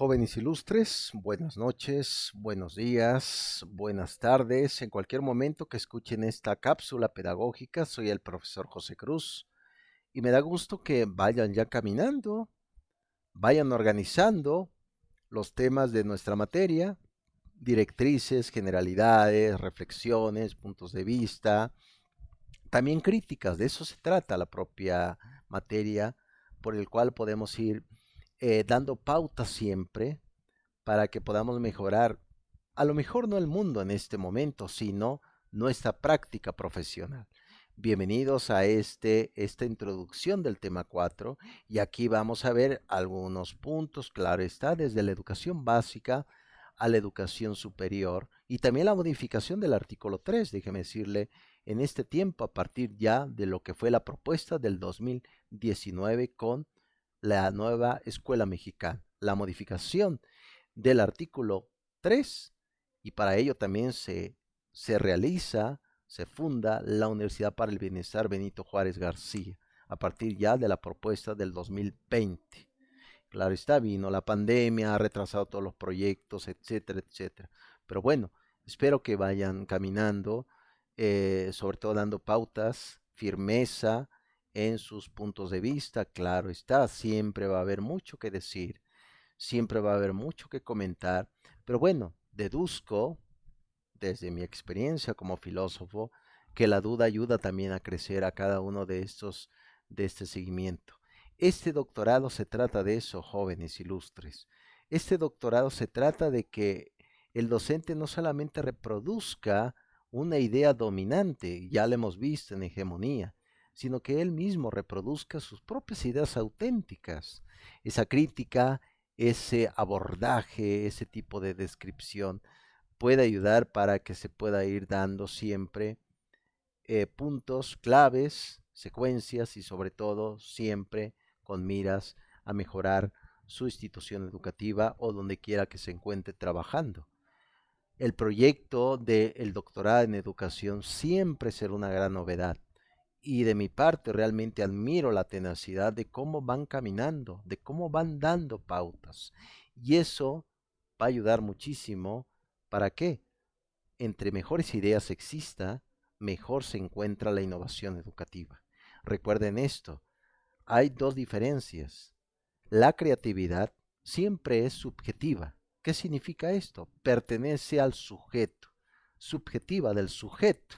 Jóvenes ilustres, buenas noches, buenos días, buenas tardes. En cualquier momento que escuchen esta cápsula pedagógica, soy el profesor José Cruz y me da gusto que vayan ya caminando, vayan organizando los temas de nuestra materia, directrices, generalidades, reflexiones, puntos de vista, también críticas. De eso se trata la propia materia, por el cual podemos ir dando pautas siempre para que podamos mejorar, a lo mejor no el mundo en este momento, sino nuestra práctica profesional. Bienvenidos a esta introducción del tema 4 y aquí vamos a ver algunos puntos, claro está, desde la educación básica a la educación superior y también la modificación del artículo 3, déjeme decirle, en este tiempo a partir ya de lo que fue la propuesta del 2019 con la nueva escuela mexicana, la modificación del artículo 3 y para ello también se realiza, se funda la Universidad para el Bienestar Benito Juárez García a partir ya de la propuesta del 2020. Claro está, vino la pandemia, ha retrasado todos los proyectos, etcétera, etcétera. Pero bueno, espero que vayan caminando, sobre todo dando pautas, firmeza en sus puntos de vista. Claro está, siempre va a haber mucho que decir, siempre va a haber mucho que comentar, pero bueno, deduzco desde mi experiencia como filósofo que la duda ayuda también a crecer a cada uno de este seguimiento. Este doctorado se trata de eso, jóvenes ilustres. Este doctorado se trata de que el docente no solamente reproduzca una idea dominante, ya lo hemos visto en hegemonía, sino que él mismo reproduzca sus propias ideas auténticas. Esa crítica, ese abordaje, ese tipo de descripción puede ayudar para que se pueda ir dando siempre puntos claves, secuencias y sobre todo siempre con miras a mejorar su institución educativa o donde quiera que se encuentre trabajando. El proyecto del doctorado en educación siempre será una gran novedad. Y de mi parte realmente admiro la tenacidad de cómo van caminando, de cómo van dando pautas. Y eso va a ayudar muchísimo. ¿Para qué? Entre mejores ideas exista, mejor se encuentra la innovación educativa. Recuerden esto, hay dos diferencias. La creatividad siempre es subjetiva. ¿Qué significa esto? Pertenece al sujeto, subjetiva del sujeto.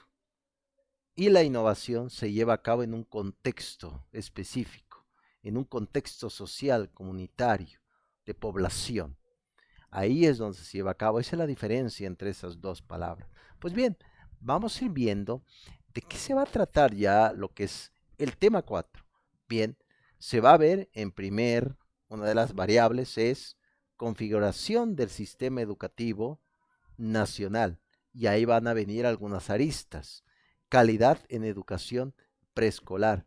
Y la innovación se lleva a cabo en un contexto específico, en un contexto social, comunitario, de población. Ahí es donde se lleva a cabo. Esa es la diferencia entre esas dos palabras. Pues bien, vamos a ir viendo de qué se va a tratar ya lo que es el tema 4. Bien, se va a ver una de las variables es configuración del sistema educativo nacional. Y ahí van a venir algunas aristas. Calidad en educación preescolar,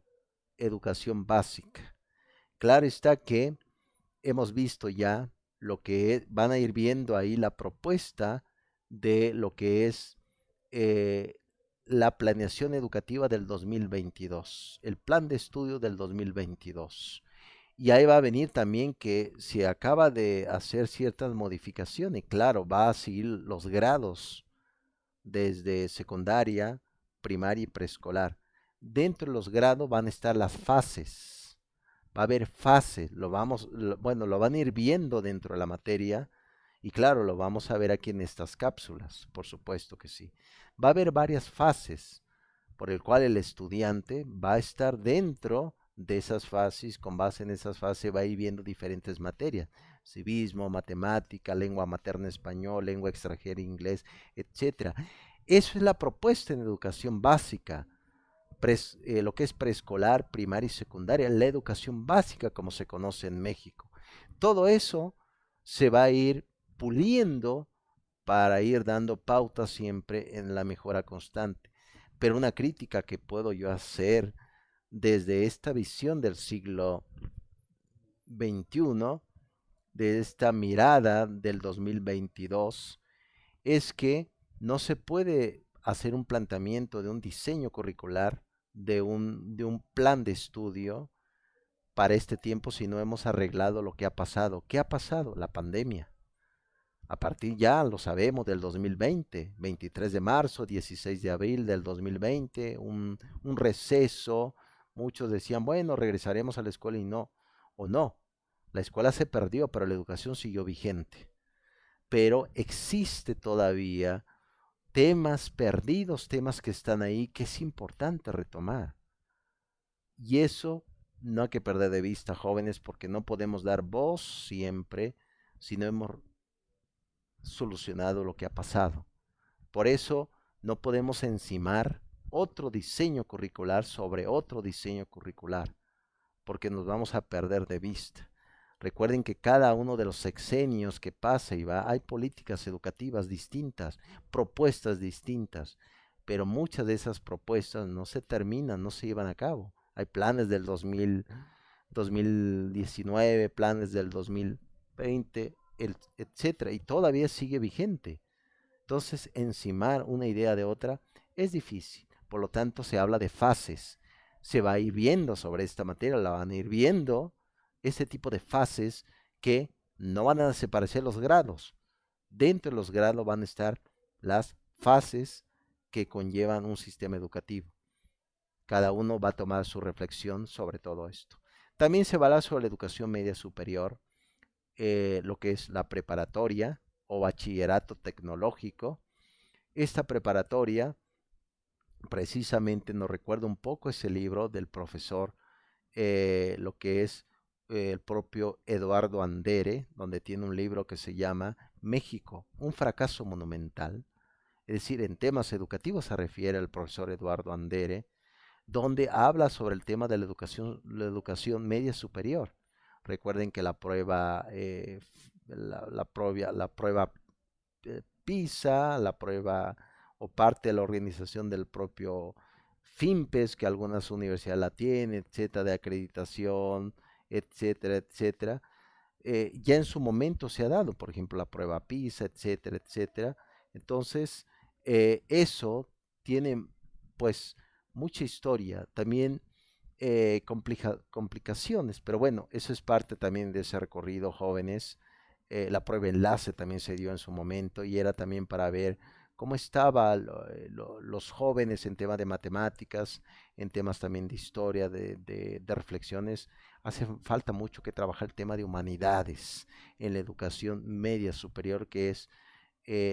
educación básica. Claro está que hemos visto ya lo que van a ir viendo ahí la propuesta de lo que es eh, la planeación educativa del 2022, el plan de estudio del 2022. Y ahí va a venir también que se acaba de hacer ciertas modificaciones. Claro, va a seguir los grados desde secundaria, primaria y preescolar. Dentro de los grados van a estar las fases. Va a haber fases, bueno, lo van a ir viendo dentro de la materia y claro, lo vamos a ver aquí en estas cápsulas, por supuesto que sí. Va a haber varias fases por el cual el estudiante va a estar dentro de esas fases, con base en esas fases va a ir viendo diferentes materias, civismo, matemática, lengua materna español, lengua extranjera inglés, etcétera. Eso es la propuesta en educación básica, lo que es preescolar, primaria y secundaria, la educación básica como se conoce en México. Todo eso se va a ir puliendo para ir dando pautas siempre en la mejora constante. Pero una crítica que puedo yo hacer desde esta visión del siglo XXI, de esta mirada del 2022, es que no se puede hacer un planteamiento de un diseño curricular, de un plan de estudio, para este tiempo si no hemos arreglado lo que ha pasado. ¿Qué ha pasado? La pandemia. A partir ya, lo sabemos, del 2020, 23 de marzo, 16 de abril del 2020, un receso. Muchos decían, bueno, regresaremos a la escuela y no, o no. La escuela se perdió, pero la educación siguió vigente. Pero existe todavía temas perdidos, temas que están ahí, que es importante retomar. Y eso no hay que perder de vista, jóvenes, porque no podemos dar voz siempre si no hemos solucionado lo que ha pasado. Por eso no podemos encimar otro diseño curricular sobre otro diseño curricular, porque nos vamos a perder de vista. Recuerden que cada uno de los sexenios que pasa y va, hay políticas educativas distintas, propuestas distintas, pero muchas de esas propuestas no se terminan, no se llevan a cabo. Hay planes del 2019, planes del 2020, etcétera, y todavía sigue vigente. Entonces, encimar una idea de otra es difícil. Por lo tanto, se habla de fases. Se va a ir viendo sobre esta materia, la van a ir viendo este tipo de fases que no van a desaparecer los grados. Dentro de los grados van a estar las fases que conllevan un sistema educativo. Cada uno va a tomar su reflexión sobre todo esto. También se va a hablar sobre la educación media superior, lo que es la preparatoria o bachillerato tecnológico. Esta preparatoria, precisamente nos recuerda un poco ese libro del profesor, lo que es el propio Eduardo Andere, donde tiene un libro que se llama México, un fracaso monumental. Es decir, en temas educativos se refiere al profesor Eduardo Andere, donde habla sobre el tema de la educación media superior. Recuerden que la prueba, la prueba PISA, la prueba o parte de la organización del propio FIMPES, que algunas universidades la tienen, etcétera, de acreditación, etcétera, etcétera. Ya en su momento se ha dado, por ejemplo, la prueba PISA, etcétera, etcétera. Entonces, eso tiene, pues, mucha historia, también complicaciones, pero bueno, eso es parte también de ese recorrido, jóvenes. La prueba enlace también se dio en su momento y era también para ver cómo estaban los jóvenes en temas de matemáticas, en temas también de historia, de reflexiones. Hace falta mucho que trabajar el tema de humanidades en la educación media superior, que es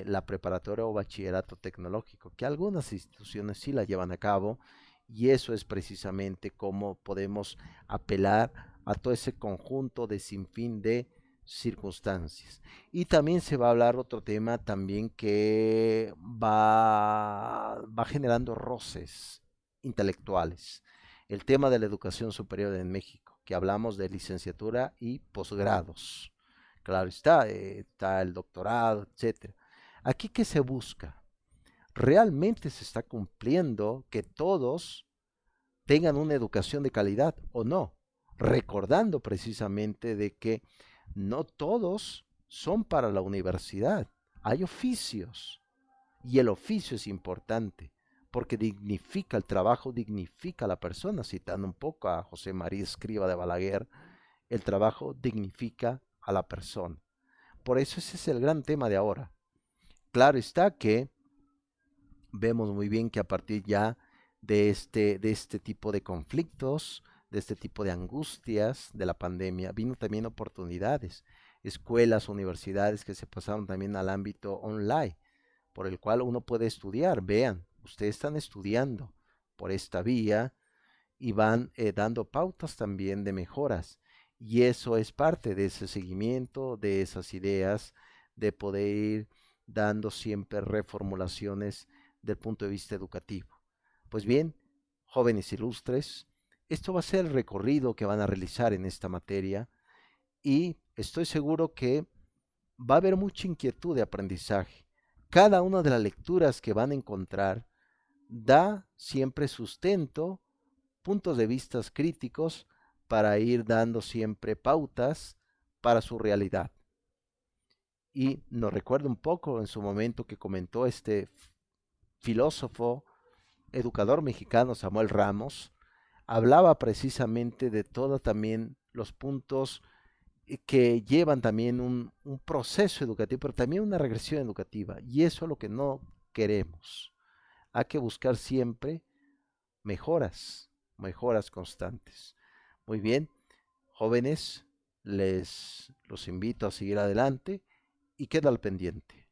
la preparatoria o bachillerato tecnológico, que algunas instituciones sí la llevan a cabo, y eso es precisamente cómo podemos apelar a todo ese conjunto de sinfín de circunstancias. Y también se va a hablar otro tema también que va generando roces intelectuales. El tema de la educación superior en México, que hablamos de licenciatura y posgrados. Claro está, está el doctorado, etcétera. Aquí, ¿qué se busca? ¿Realmente se está cumpliendo que todos tengan una educación de calidad o no? Recordando precisamente de que no todos son para la universidad. Hay oficios y el oficio es importante porque dignifica el trabajo, dignifica a la persona. Citando un poco a José María Escrivá de Balaguer, el trabajo dignifica a la persona. Por eso ese es el gran tema de ahora. Claro está que vemos muy bien que a partir ya de este tipo de conflictos, de este tipo de angustias de la pandemia, vino también oportunidades, escuelas, universidades que se pasaron también al ámbito online, por el cual uno puede estudiar. Vean, ustedes están estudiando por esta vía y van dando pautas también de mejoras. Y eso es parte de ese seguimiento, de esas ideas, de poder ir dando siempre reformulaciones del punto de vista educativo. Pues bien, jóvenes ilustres, esto va a ser el recorrido que van a realizar en esta materia y estoy seguro que va a haber mucha inquietud de aprendizaje. Cada una de las lecturas que van a encontrar da siempre sustento, puntos de vista críticos para ir dando siempre pautas para su realidad. Y nos recuerda un poco en su momento que comentó este filósofo, educador mexicano Samuel Ramos, hablaba precisamente de todos también los puntos que llevan también un proceso educativo, pero también una regresión educativa. Y eso es lo que no queremos. Hay que buscar siempre mejoras, mejoras constantes. Muy bien, jóvenes, les los invito a seguir adelante y queda al pendiente.